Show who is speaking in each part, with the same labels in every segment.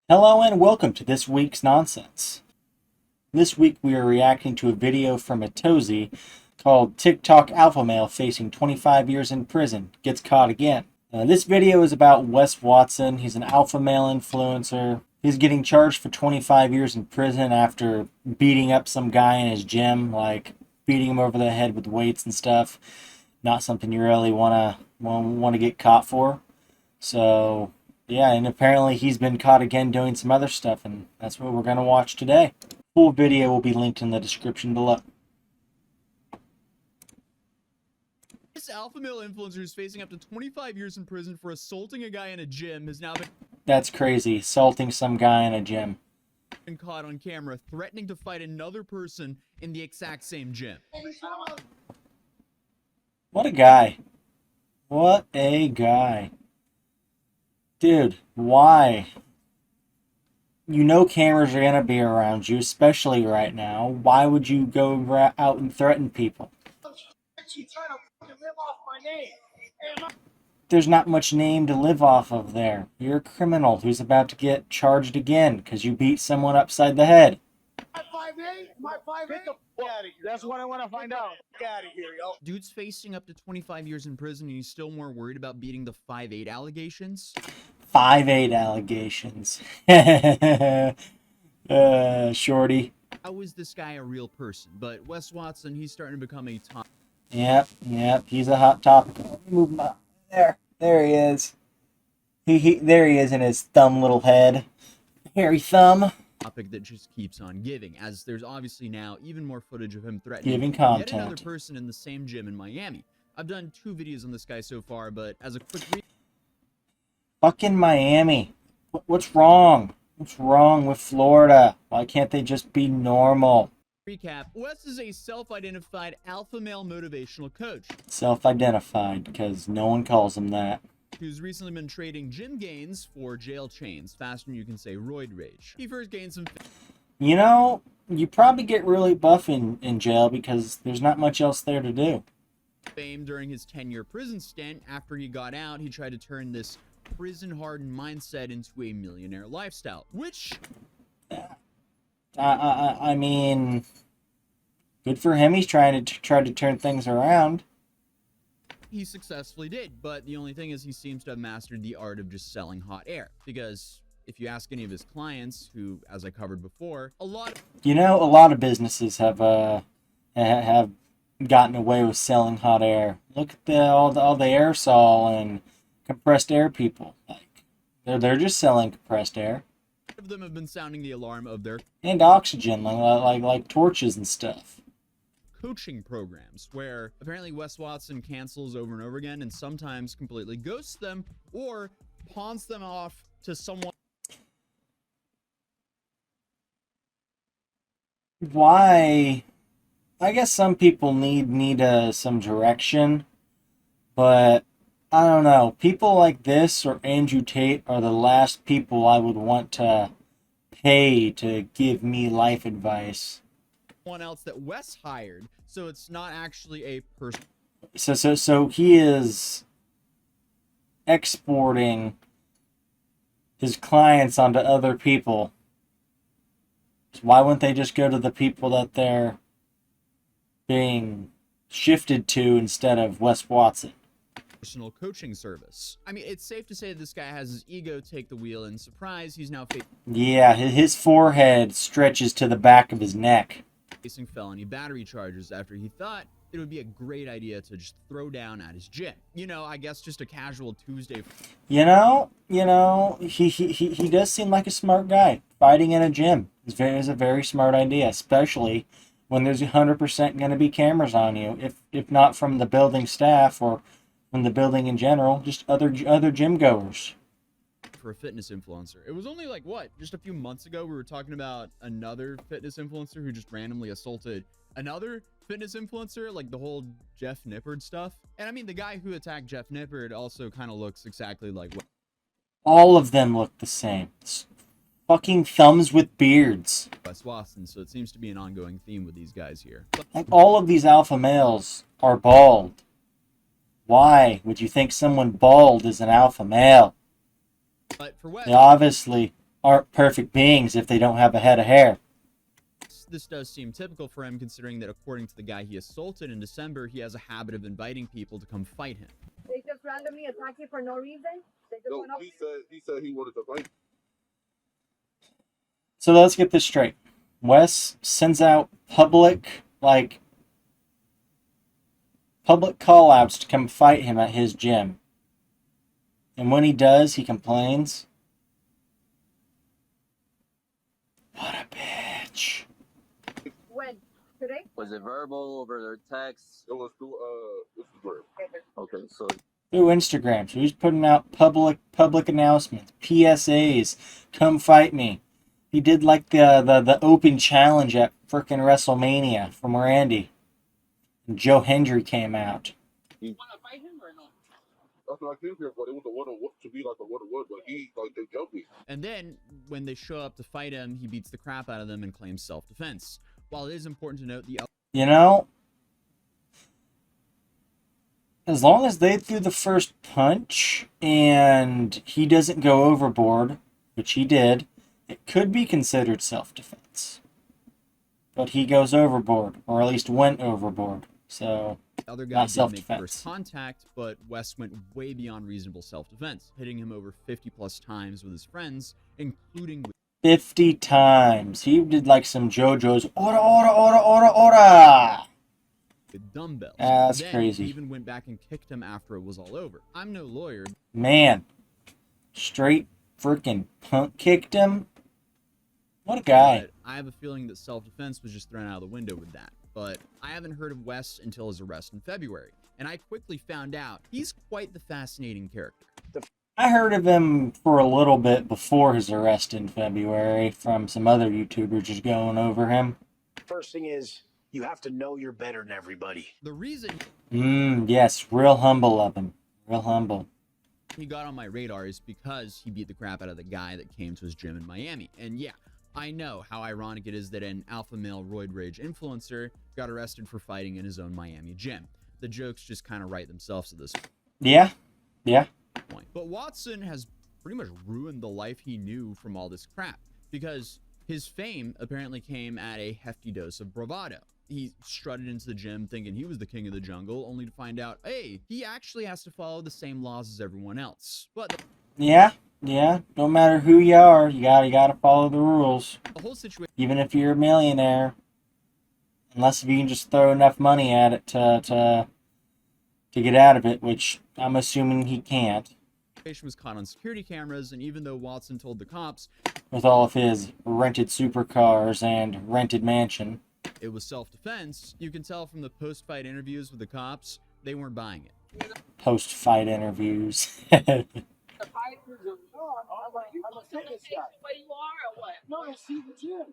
Speaker 1: Hello and welcome to this week's nonsense. This week we are reacting to a video from Atozy called TikTok Alpha Male Facing 25 Years in Prison Gets Caught Again. This video is about Wes Watson. He's an alpha male influencer. He's getting charged for 25 years in prison after beating up some guy in his gym, like beating him over the head with weights and stuff. Not something you really want to get caught for. So yeah, and apparently he's been caught again doing some other stuff, and that's what we're going to watch today. Full video will be linked in the description below.
Speaker 2: This alpha male influencer is facing up to 25 years in prison for assaulting a guy in a gym has now
Speaker 1: That's crazy, assaulting some guy in a gym.
Speaker 2: been caught on camera threatening to fight another person in the exact same gym.
Speaker 1: What a guy. What a guy. Dude, why? You know cameras are going to be around you, especially right now. Why would you go out and threaten people? There's not much name to live off of there. You're a criminal who's about to get charged again because you beat someone upside the head.
Speaker 3: Am I 5'8"? Am I 5'8"? Get the fuck out of here. That's what I want to find out. Get out of here, yo.
Speaker 2: Dude's facing up to 25 years in prison and he's still more worried about beating the 5'8" allegations.
Speaker 1: 5'8" allegations. Shorty.
Speaker 2: How is this guy a real person? But Wes Watson, he's starting to become a top
Speaker 1: Yep, he's a hot topic. Let me move him up. There he is. There he is in his thumb little head. Hairy thumb.
Speaker 2: topic that just keeps on giving, as there's obviously now even more footage of him threatening
Speaker 1: Giving
Speaker 2: yet
Speaker 1: content.
Speaker 2: another person in the same gym in Miami. I've done 2 videos on this guy so far, but as a quick
Speaker 1: Fucking Miami. What's wrong? What's wrong with Florida? Why can't they just be normal?
Speaker 2: recap, Wes is a self-identified alpha male motivational coach
Speaker 1: Self-identified, because no one calls him that.
Speaker 2: who's recently been trading gym gains for jail chains, faster than you can say roid rage. He first gained some
Speaker 1: You know, you probably get really buff in jail because there's not much else there to do.
Speaker 2: fame during his 10-year prison stint. After he got out, he tried to turn this prison-hardened mindset into a millionaire lifestyle, which
Speaker 1: I mean, good for him. He's trying to turn things around.
Speaker 2: he successfully did, but the only thing is he seems to have mastered the art of just selling hot air, because if you ask any of his clients, who, as I covered before, a lot
Speaker 1: of businesses have gotten away with selling hot air. Look at all the aerosol and compressed air people. Like they're just selling compressed air
Speaker 2: of them have been sounding the alarm of their
Speaker 1: and oxygen, like torches and stuff.
Speaker 2: coaching programs, where apparently Wes Watson cancels over and over again and sometimes completely ghosts them or pawns them off to someone.
Speaker 1: Why? I guess some people need some direction, but I don't know. People like this or Andrew Tate are the last people I would want to pay to give me life advice.
Speaker 2: Someone else that Wes hired, so it's not actually a person.
Speaker 1: So he is exporting his clients onto other people. So why wouldn't they just go to the people that they're being shifted to instead of Wes Watson?
Speaker 2: Personal coaching service. I mean, it's safe to say this guy has his ego take the wheel, and surprise, he's now
Speaker 1: Yeah, his forehead stretches to the back of his neck.
Speaker 2: facing felony battery charges after he thought it would be a great idea to just throw down at his gym. You know, I guess just a casual Tuesday.
Speaker 1: You know, he does seem like a smart guy. Fighting in a gym is a very smart idea, especially when there's 100% going to be cameras on you. If not from the building staff or from the building in general, just other gym goers.
Speaker 2: For a fitness influencer. It was only like, what, just a few months ago we were talking about another fitness influencer who just randomly assaulted another fitness influencer, like the whole Jeff Nippard stuff. And I mean, the guy who attacked Jeff Nippard also kind of looks exactly like
Speaker 1: All of them look the same. It's fucking thumbs with beards.
Speaker 2: Wes Watson, so it seems to be an ongoing theme with these guys here.
Speaker 1: Like, all of these alpha males are bald. Why would you think someone bald is an alpha male?
Speaker 2: But for Wes,
Speaker 1: They obviously aren't perfect beings if they don't have a head of hair.
Speaker 2: This does seem typical for him, considering that according to the guy he assaulted in December, he has a habit of inviting people to come fight him.
Speaker 4: They just randomly attack you for no reason? They just
Speaker 5: No,
Speaker 4: went up.
Speaker 5: he said he wanted to fight.
Speaker 1: So let's get this straight. Wes sends out public call-outs to come fight him at his gym. And when he does, he complains. What a bitch.
Speaker 4: When? Today?
Speaker 6: Was it verbal over text?
Speaker 5: It was through Instagram.
Speaker 6: Okay, so
Speaker 1: Through Instagram. So he's putting out public announcements, PSAs, come fight me. He did like the open challenge at frickin' WrestleMania from Randy. And Joe Hendry came out.
Speaker 6: you want to fight him or not?
Speaker 5: That's what I came here for. It was a one-on-one, to be like a one-on-one, but they jumped me.
Speaker 2: And then, when they show up to fight him, he beats the crap out of them and claims self-defense. While it is important to note,
Speaker 1: You know, as long as they threw the first punch and he doesn't go overboard, which he did, it could be considered self-defense. But he goes overboard, or at least went overboard. So,
Speaker 2: other
Speaker 1: not
Speaker 2: guy did make
Speaker 1: self-defense.
Speaker 2: first contact, but Wes went way beyond reasonable self-defense, hitting him over 50+ times with his friends, including with
Speaker 1: 50 times. He did like some JoJo's ora, ora, ora, ora, ora.
Speaker 2: dumbbells.
Speaker 1: That's
Speaker 2: Then
Speaker 1: crazy.
Speaker 2: He even went back and kicked him after it was all over. I'm no lawyer.
Speaker 1: Man, straight freaking punk kicked him. What a guy.
Speaker 2: But I have a feeling that self-defense was just thrown out of the window with that. But I haven't heard of Wes until his arrest in February, and I quickly found out he's quite the fascinating character.
Speaker 1: I heard of him for a little bit before his arrest in February from some other YouTubers just going over him.
Speaker 7: First thing is, you have to know you're better than everybody.
Speaker 2: The reason
Speaker 1: Yes, real humble of him. Real humble.
Speaker 2: he got on my radar is because he beat the crap out of the guy that came to his gym in Miami. And yeah, I know how ironic it is that an alpha male roid rage influencer got arrested for fighting in his own Miami gym. The jokes just kind of write themselves at this
Speaker 1: Yeah, yeah.
Speaker 2: point. But Watson has pretty much ruined the life he knew from all this crap, because his fame apparently came at a hefty dose of bravado. He strutted into the gym thinking he was the king of the jungle, only to find out, hey, he actually has to follow the same laws as everyone else. But
Speaker 1: Yeah. No matter who you are, you gotta follow the rules.
Speaker 2: the whole situation
Speaker 1: Even if you're a millionaire. Unless if you can just throw enough money at it to get out of it, which I'm assuming he can't.
Speaker 2: was caught on security cameras, and even though Watson told the cops
Speaker 1: With all of his rented supercars and rented mansion.
Speaker 2: it was self-defense, you can tell from the post-fight interviews with the cops, they weren't buying it.
Speaker 1: Post-fight interviews.
Speaker 3: No, I'm a fitness guy.
Speaker 4: Where you are or what?
Speaker 3: No, they see the gym.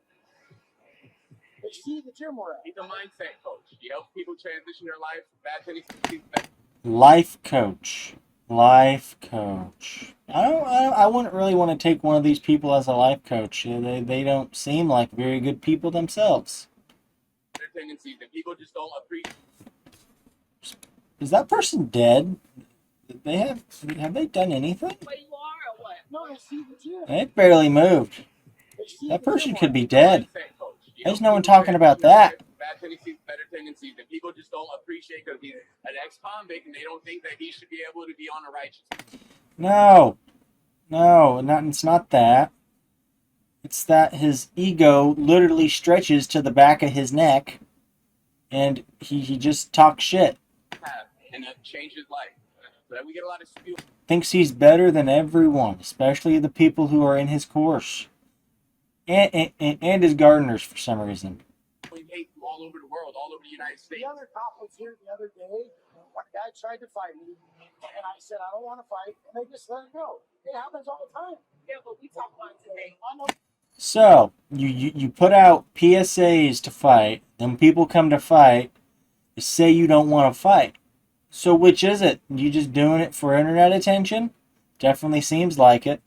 Speaker 3: They see the gym we're at.
Speaker 8: He's a mindset coach. He helps people transition their life from bad tendencies.
Speaker 1: Life coach. I wouldn't really want to take one of these people as a life coach. They don't seem like very good people themselves.
Speaker 8: Their tendencies, and people just don't appreciate.
Speaker 1: Is that person dead? Have they done anything?
Speaker 4: Where you are or what?
Speaker 3: No, they see the gym.
Speaker 1: They barely moved.
Speaker 3: They see
Speaker 1: That
Speaker 3: the
Speaker 1: person
Speaker 3: gym
Speaker 1: could
Speaker 3: we're
Speaker 1: be
Speaker 3: at.
Speaker 1: dead.
Speaker 8: Mindset coach. He
Speaker 1: There's
Speaker 8: helps
Speaker 1: no one
Speaker 8: people
Speaker 1: talking about
Speaker 8: transition their
Speaker 1: that.
Speaker 8: life from bad tendencies, better tendencies, and people just don't appreciate because he's an ex-convict, and they don't think that he should be able to be on the righteous.
Speaker 1: No, it's not that. It's that his ego literally stretches to the back of his neck, and he just talks shit.
Speaker 8: path, and that changed his life. So that we get a lot of spew.
Speaker 1: Thinks he's better than everyone, especially the people who are in his course. And his gardeners for some reason.
Speaker 8: We hate all over the world, all over the United States.
Speaker 3: The other cop was here the other day. One guy tried to fight me, and I said, I don't want to fight, and they just let it go. It happens all the time.
Speaker 4: Yeah, but we talk about it today.
Speaker 3: I know.
Speaker 1: So, you put out PSAs to fight, then people come to fight, you say you don't want to fight. So which is it? You just doing it for internet attention? Definitely seems like it.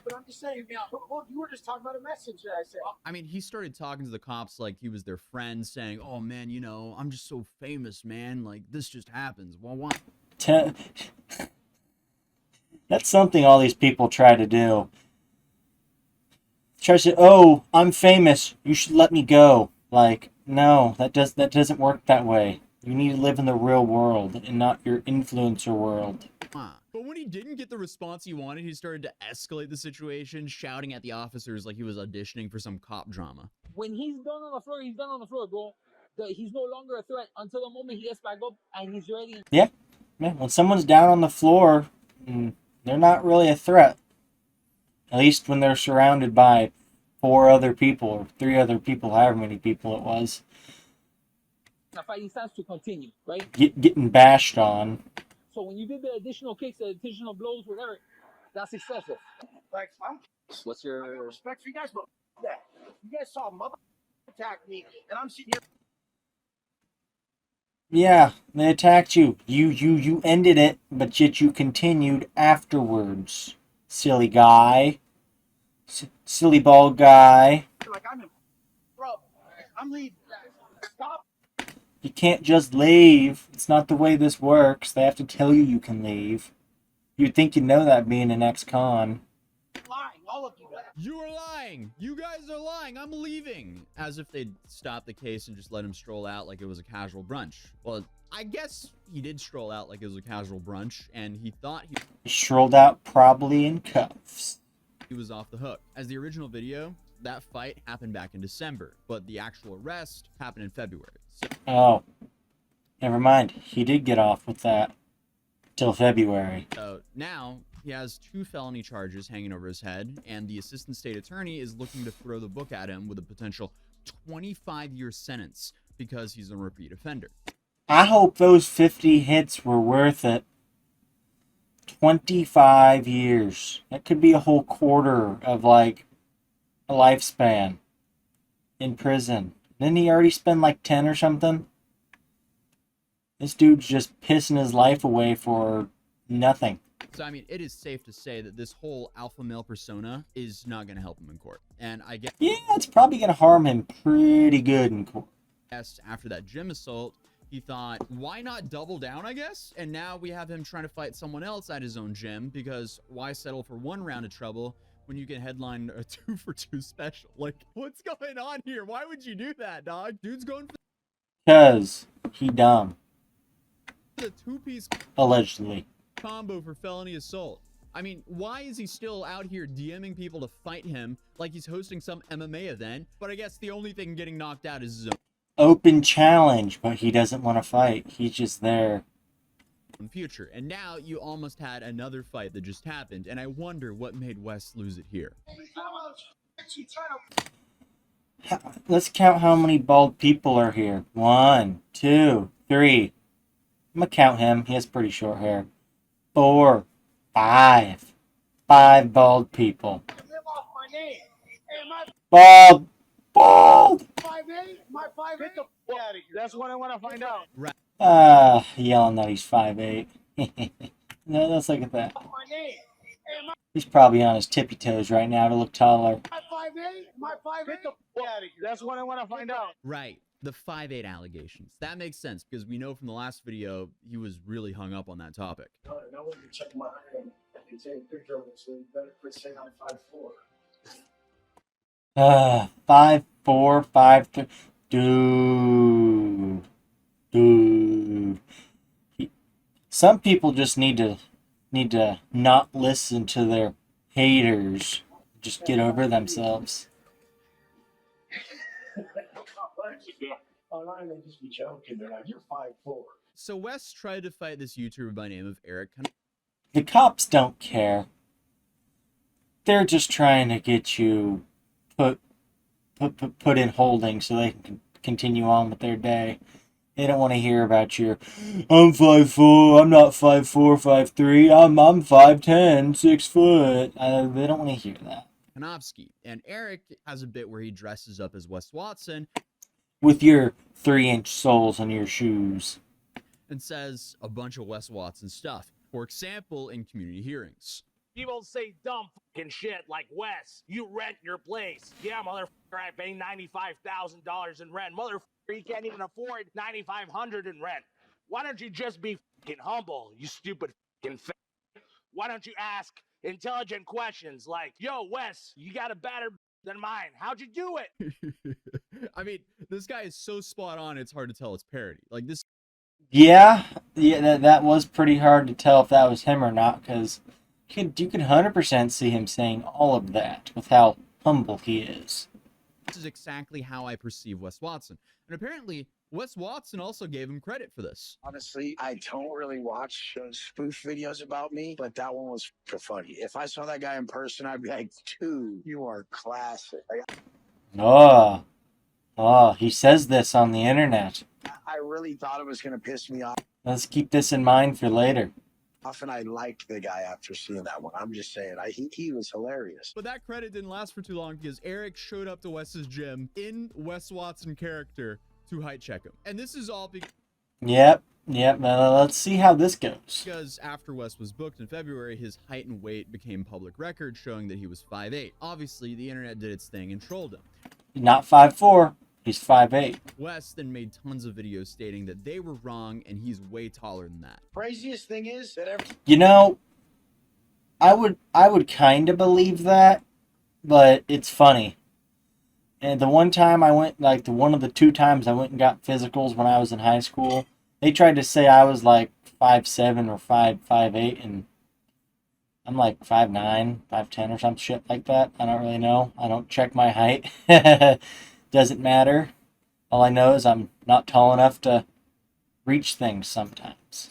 Speaker 3: But I'm just saying, well, you were just talking about a message that I said.
Speaker 2: I mean, he started talking to the cops like he was their friend, saying, oh man, you know, I'm just so famous, man, like this just happens. Well, why?
Speaker 1: That's something all these people try to do. tries to, oh, I'm famous, you should let me go. Like, no, that doesn't work that way. You need to live in the real world and not your influencer world.
Speaker 2: But when he didn't get the response he wanted, he started to escalate the situation, shouting at the officers like he was auditioning for some cop drama.
Speaker 9: When he's done on the floor, he's done on the floor, bro. He's no longer a threat until the moment he gets back up and he's ready.
Speaker 1: Yeah, when someone's down on the floor, they're not really a threat. At least when they're surrounded by 4 other people or 3 other people, however many people it was.
Speaker 9: The fighting stands to continue, right?
Speaker 1: Getting bashed on.
Speaker 9: So when you did the additional kicks, the additional blows, whatever, that's excessive.
Speaker 3: Like, I'm
Speaker 6: What's
Speaker 3: I got
Speaker 6: your
Speaker 3: respect for you guys, but that you guys saw a mother attack me, and I'm sitting here.
Speaker 1: Yeah, they attacked you. You ended it, but yet you continued afterwards. Silly guy. Silly bald guy.
Speaker 3: Like, I'm in trouble. I'm leaving. Stop.
Speaker 1: You can't just leave. It's not the way this works. They have to tell you can leave. You'd think you know that being an ex-con.
Speaker 3: Lying, all of you guys.
Speaker 2: You are lying. You guys are lying. I'm leaving. As if they'd stop the case and just let him stroll out like it was a casual brunch. Well, I guess he did stroll out like it was a casual brunch, and he thought
Speaker 1: He strolled out probably in cuffs.
Speaker 2: he was off the hook. As the original video, that fight happened back in December, but the actual arrest happened in February. So
Speaker 1: Oh. Never mind. He did get off with that. Till February.
Speaker 2: now he has 2 felony charges hanging over his head, and the assistant state attorney is looking to throw the book at him with a potential 25-year sentence because he's a repeat offender.
Speaker 1: I hope those 50 hits were worth it. 25 years. That could be a whole quarter of, like, a lifespan in prison. Didn't he already spend, like, 10 or something? This dude's just pissing his life away for nothing.
Speaker 2: So, I mean, it is safe to say that this whole alpha male persona is not going to help him in court. And I guess...
Speaker 1: Yeah, it's probably going to harm him pretty good in court.
Speaker 2: After that gym assault, he thought, why not double down, I guess? And now we have him trying to fight someone else at his own gym, because why settle for 1 round of trouble when you can headline a 2-for-2 special? Like, what's going on here? Why would you do that, dog? Dude's going for
Speaker 1: 'Cause he dumb.
Speaker 2: the 2-piece
Speaker 1: Allegedly.
Speaker 2: combo for felony assault. I mean, why is he still out here DMing people to fight him like he's hosting some MMA event? But I guess the only thing getting knocked out is his
Speaker 1: Open challenge, but he doesn't want to fight. He's just there.
Speaker 2: own future. And now you almost had another fight that just happened, and I wonder what made Wes lose it here.
Speaker 1: Let's count how many bald people are here. 1, 2, 3. I'm gonna count him. He has pretty short hair. 4, 5. 5 bald people.
Speaker 3: Live off my name. Hey, my
Speaker 1: Bald! Bald!
Speaker 3: 5'8", my 5'8". Get the f*** out of here. That's what I want to find out.
Speaker 1: Yelling that he's 5'8". No, let's look at that.
Speaker 3: My name. Hey,
Speaker 1: He's probably on his tippy toes right now to look taller.
Speaker 3: my 5'8", my 5'8". Get the f*** out of here. That's what I want to find out.
Speaker 2: Right. The 5'8" allegations. That makes sense because we know from the last video he was really hung up on that topic.
Speaker 3: No one can check my iron and take a picture of it, so you better quit saying I'm 5'4".
Speaker 1: 5'4", 5'3". Dude. Some people just need to not listen to their haters. Just get over themselves.
Speaker 3: Online, they just be joking. They're like, you're 5'4".
Speaker 2: So Wes tried to fight this YouTuber by name of Eric.
Speaker 1: The cops don't care. They're just trying to get you put in holding so they can continue on with their day. They don't want to hear about your, I'm 5'4", I'm not 5'4", 5'3", I'm 5'10", 6 foot. They don't want to hear that.
Speaker 2: Kanofsky. And Eric has a bit where he dresses up as Wes Watson
Speaker 1: With your 3-inch soles on your shoes.
Speaker 2: and says a bunch of Wes Watson stuff. For example, in community hearings.
Speaker 10: People say dumb fucking shit like, Wes, you rent your place. Yeah, motherfucker, I pay $95,000 in rent. Motherfucker, you can't even afford $9,500 in rent. Why don't you just be fucking humble, you stupid fucking Why don't you ask intelligent questions like, yo, Wes, you got a better than mine. How'd you do it?
Speaker 2: I mean, this guy is so spot on, it's hard to tell it's parody. Like, this
Speaker 1: Yeah, that was pretty hard to tell if that was him or not, because you could 100% see him saying all of that with how humble he is.
Speaker 2: is exactly how I perceive Wes Watson. And apparently, Wes Watson also gave him credit for this.
Speaker 7: Honestly, I don't really watch those spoof videos about me, but that one was for funny. If I saw that guy in person, I'd be like, dude, you are classic.
Speaker 1: Oh, he says this on the internet.
Speaker 7: I really thought it was going to piss me off,
Speaker 1: Let's keep this in mind for later.
Speaker 7: and I liked the guy after seeing that one. I'm just saying, he was hilarious.
Speaker 2: But that credit didn't last for too long because Eric showed up to Wes's gym in Wes Watson character to height check him. And this is all
Speaker 1: Yep. Let's see how this goes.
Speaker 2: because after Wes was booked in February, his height and weight became public record, showing that he was 5'8". Obviously, the internet did its thing and trolled him.
Speaker 1: Not 5'4". He's 5'8".
Speaker 2: Wes then made tons of videos stating that they were wrong and he's way taller than that.
Speaker 7: Craziest thing is that
Speaker 1: You know, I would kind of believe that, but it's funny. And the one time I went, like one of the 2 times I went and got physicals when I was in high school, they tried to say I was like 5'7" or 5'8", and I'm like 5'9", 5'10", or some shit like that. I don't really know. I don't check my height. Doesn't matter. All I know is I'm not tall enough to reach things sometimes.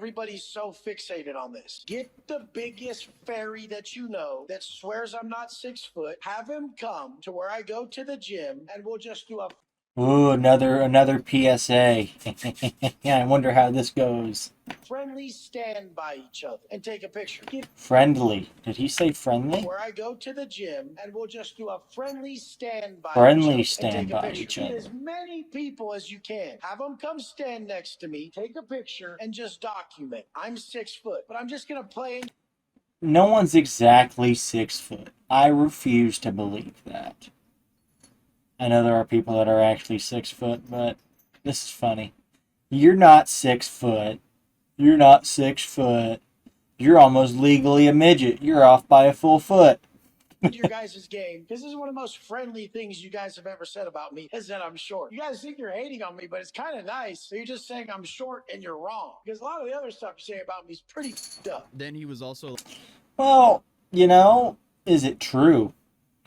Speaker 7: everybody's so fixated on this. Get the biggest fairy that you know that swears I'm not 6 foot. Have him come to where I go to the gym, and we'll just do a
Speaker 1: Ooh, another PSA. Yeah, I wonder how this goes.
Speaker 7: friendly stand by each other and take a picture. Get
Speaker 1: Friendly. Did he say friendly?
Speaker 7: where I go to the gym, and we'll just do a friendly stand by
Speaker 1: Friendly
Speaker 7: each other and
Speaker 1: stand
Speaker 7: take a
Speaker 1: by
Speaker 7: picture.
Speaker 1: each
Speaker 7: Get
Speaker 1: other.
Speaker 7: as many people as you can. Have them come stand next to me, take a picture, and just document. I'm 6 foot, but I'm just gonna play.
Speaker 1: No one's exactly 6 foot. I refuse to believe that. I know there are people that are actually 6 foot, but this is funny. You're not 6 foot. You're not 6 foot. You're almost legally a midget. You're off by a full foot.
Speaker 7: Your guys' game, because this is one of the most friendly things you guys have ever said about me, is that I'm short. You guys think you're hating on me, but it's kind of nice. So you're just saying I'm short and you're wrong. Because a lot of the other stuff you say about me is pretty f***ed up.
Speaker 2: Then he was also
Speaker 1: Well, you know, is it true?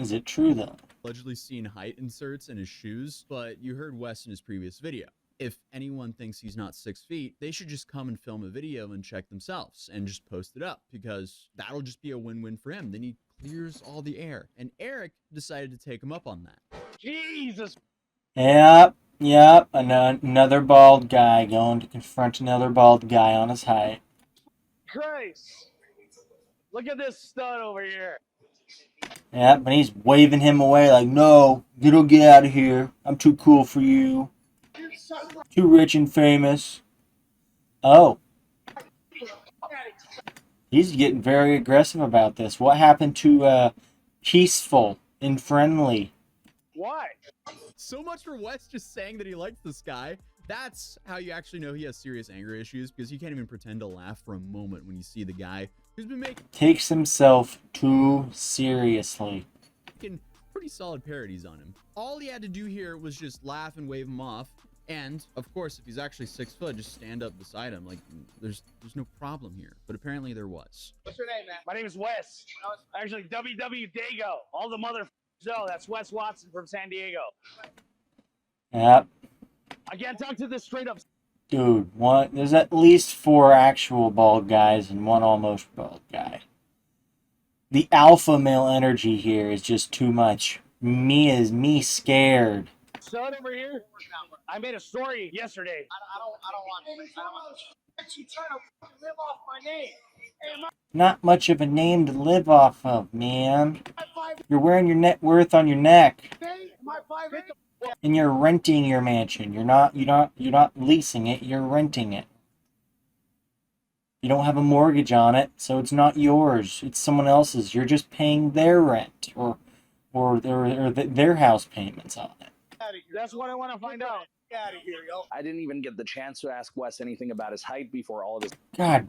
Speaker 1: Is it true, though?
Speaker 2: allegedly seen height inserts in his shoes, but you heard Wes in his previous video. If anyone thinks he's not 6 feet, they should just come and film a video and check themselves and just post it up, because that'll just be a win-win for him. Then he clears all the air. And Eric decided to take him up on that.
Speaker 10: Jesus.
Speaker 1: Yep. Another bald guy going to confront another bald guy on his height.
Speaker 10: Christ. Look at this stud over here.
Speaker 1: Yep, and he's waving him away like, no, get out of here. I'm too cool for you. Too rich and famous. Oh. He's getting very aggressive about this. What happened to peaceful and friendly?
Speaker 10: What?
Speaker 2: So much for Wes just saying that he likes this guy. That's how you actually know he has serious anger issues, because you can't even pretend to laugh for a moment when you see the guy who's been making
Speaker 1: Takes himself too seriously.
Speaker 2: pretty solid parodies on him. All he had to do here was just laugh and wave him off. And of course, if he's actually 6 foot, just stand up beside him. Like, there's no problem here. But apparently there was.
Speaker 10: What's your name, man? My name is Wes. Actually, WW Dago. All the motherfuckers know that's Wes Watson from San Diego.
Speaker 1: Yep.
Speaker 10: I can't talk to this straight up.
Speaker 1: Dude, there's at least 4 actual bald guys and 1 almost bald guy. The alpha male energy here is just too much. Me scared.
Speaker 10: Son over here. I made a story yesterday.
Speaker 3: I don't want you trying to live off my name. Hey,
Speaker 1: Not much of a name to live off of, man. You're wearing your net worth on your neck.
Speaker 3: my 5'8"?
Speaker 1: And you're renting your mansion. You're not leasing it, you're renting it. You don't have a mortgage on it, so it's not yours. It's someone else's. You're just paying their rent or their house payments on it.
Speaker 10: That's what I want to find out.
Speaker 3: Get out of here, yo.
Speaker 11: I didn't even get the chance to ask Wes anything about his height before all of this.
Speaker 1: God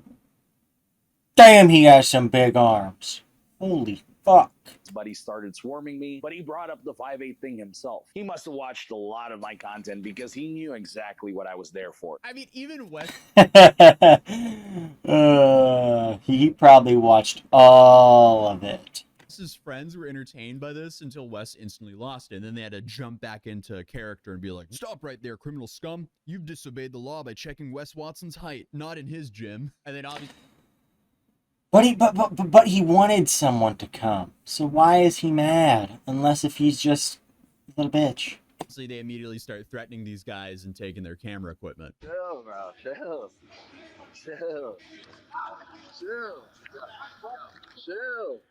Speaker 1: damn, he has some big arms. Holy fuck?
Speaker 11: His buddy started swarming me, but he brought up the 5'8" thing himself. He must have watched a lot of my content because he knew exactly what I was there for.
Speaker 2: I mean, even Wes
Speaker 1: He probably watched all of it.
Speaker 2: His friends were entertained by this until Wes instantly lost it, and then they had to jump back into character and be like, "Stop right there, criminal scum. You've disobeyed the law by checking Wes Watson's height, not in his gym." And then obviously
Speaker 1: But he wanted someone to come. So why is he mad? Unless if he's just a little bitch.
Speaker 2: they immediately start threatening these guys and taking their camera equipment.
Speaker 6: Chill, bro. Chill. Chill. Chill. Chill.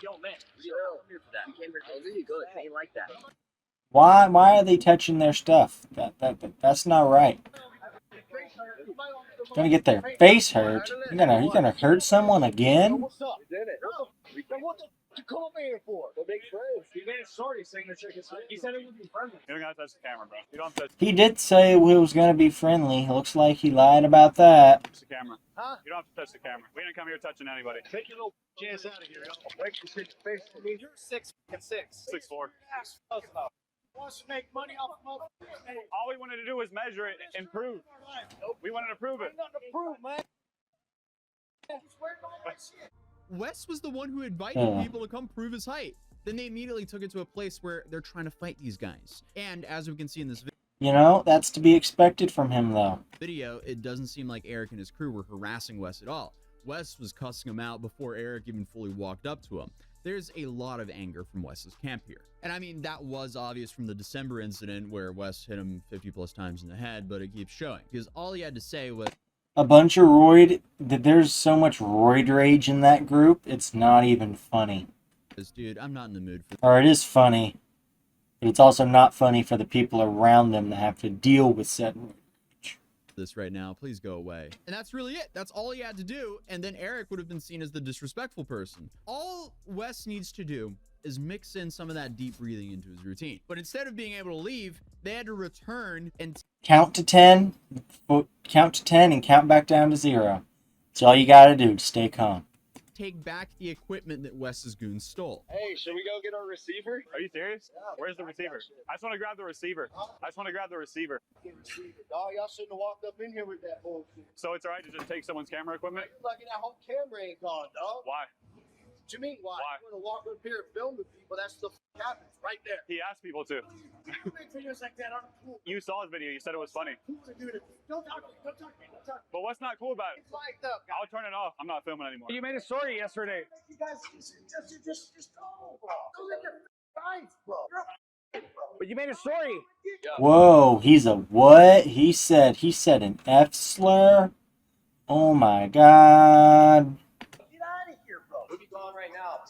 Speaker 10: Yo, man, we
Speaker 6: Chill.
Speaker 10: here for that. We came here to good. It ain't like that.
Speaker 1: Why are they touching their stuff? That's not right. Gonna get their face hurt. You gonna hurt someone again?
Speaker 3: What's up?
Speaker 6: We did it.
Speaker 3: What you come over here for?
Speaker 6: The big friends.
Speaker 3: He made a shorty saying to check his height. He said it would be friendly.
Speaker 12: You don't gotta touch the camera, bro. You don't touch
Speaker 1: He did say it was gonna be friendly. Looks like he lied about that.
Speaker 12: the camera.
Speaker 3: Huh?
Speaker 12: You don't have to touch the camera. We didn't come here touching anybody.
Speaker 3: Take your little ass out of here. I'll break your shit face. I mean, you're 6'6".
Speaker 12: 6'4".
Speaker 3: Wants to make money off of motherfuckers.
Speaker 12: All we wanted to do was measure it and prove. We wanted to prove it.
Speaker 3: Ain't nothing to prove, man. Just work on that shit.
Speaker 2: Wes was the one who invited people to come prove his height. Then they immediately took it to a place where they're trying to fight these guys. And as we can see in this
Speaker 1: You know, that's to be expected from him, though.
Speaker 2: video, it doesn't seem like Eric and his crew were harassing Wes at all. Wes was cussing him out before Eric even fully walked up to him. There's a lot of anger from Wes's camp here. And I mean, that was obvious from the December incident where Wes hit him 50 plus times in the head, but it keeps showing. Because all he had to say was,
Speaker 1: A bunch of roid... There's so much roid rage in that group, it's not even funny.
Speaker 2: "Dude, I'm not in the mood for
Speaker 1: Or it is funny, but it's also not funny for the people around them that have to deal with said roid rage.
Speaker 2: this right now. Please go away." And that's really it. That's all he had to do. And then Eric would have been seen as the disrespectful person. All Wes needs to do is mix in some of that deep breathing into his routine. But instead of being able to leave, they had to return and
Speaker 1: Count to 10, and count back down to 0. That's all you gotta do to stay calm.
Speaker 2: take back the equipment that Wes's goons stole.
Speaker 12: Hey, should we go get our receiver? Are you serious? Where's the receiver? I just want to grab the receiver.
Speaker 3: Dog, y'all shouldn't have walked up in here with that bullshit.
Speaker 12: So it's alright to just take someone's camera equipment?
Speaker 3: You're lucky that whole camera ain't gone, dog.
Speaker 12: Why?
Speaker 3: What you mean, why?
Speaker 12: Why?
Speaker 3: You want to walk up here and film the people, that's the happens right there.
Speaker 12: He asked people to.
Speaker 3: You make videos like that aren't cool.
Speaker 12: You saw his video. You said it was funny.
Speaker 3: Who would do it? Don't talk to me. Don't talk to me. Don't talk to me.
Speaker 12: But what's not cool about it?
Speaker 3: It's like up, guys.
Speaker 12: I'll turn it off. I'm not filming anymore.
Speaker 10: You made a story yesterday.
Speaker 3: You guys just go, bro. Go live your life, bro. You're a bro.
Speaker 10: But you made a story.
Speaker 1: Whoa, he's a what? He said an F slur? Oh my god.
Speaker 3: Get out of here, bro.
Speaker 6: We'll be gone right now.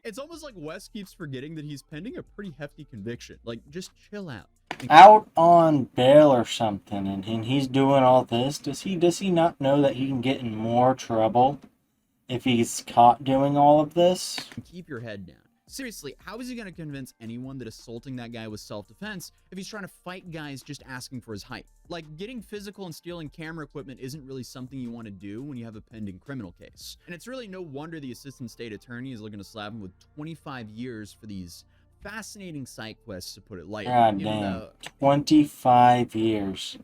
Speaker 2: It's almost like Wes keeps forgetting that he's pending a pretty hefty conviction. Like, just chill out.
Speaker 1: Out on bail or something, and he's doing all this. Does he not know that he can get in more trouble if he's caught doing all of this?
Speaker 2: Keep your head down. Seriously, how is he going to convince anyone that assaulting that guy was self-defense if he's trying to fight guys just asking for his height? Like, getting physical and stealing camera equipment isn't really something you want to do when you have a pending criminal case. And it's really no wonder the assistant state attorney is looking to slap him with 25 years for these fascinating side quests, to put it lightly.
Speaker 1: God
Speaker 2: even
Speaker 1: damn.
Speaker 2: though
Speaker 1: 25 years.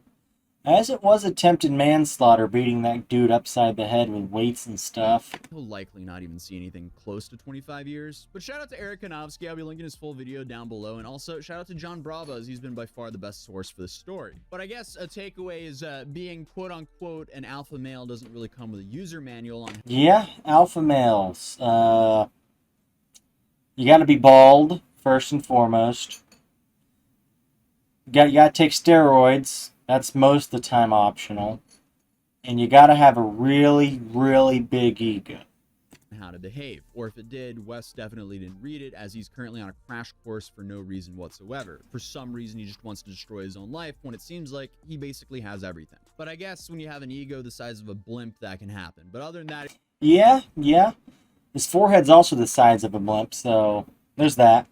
Speaker 1: As it was attempted manslaughter, beating that dude upside the head with weights and stuff.
Speaker 2: he'll likely not even see anything close to 25 years. But shout out to Eric Kanovsky. I'll be linking his full video down below. And also shout out to John Bravo, as he's been by far the best source for this story. But I guess a takeaway is being quote unquote an alpha male doesn't really come with a user manual on.
Speaker 1: Yeah, alpha males. You gotta be bald, first and foremost. You gotta take steroids. That's most of the time optional. And you gotta have a really, really big ego.
Speaker 2: How to behave, or if it did, Wes definitely didn't read it, as he's currently on a crash course for no reason whatsoever. For some reason, he just wants to destroy his own life when it seems like he basically has everything. But I guess when you have an ego the size of a blimp, that can happen. But other than that,
Speaker 1: Yeah. His forehead's also the size of a blimp, so there's that.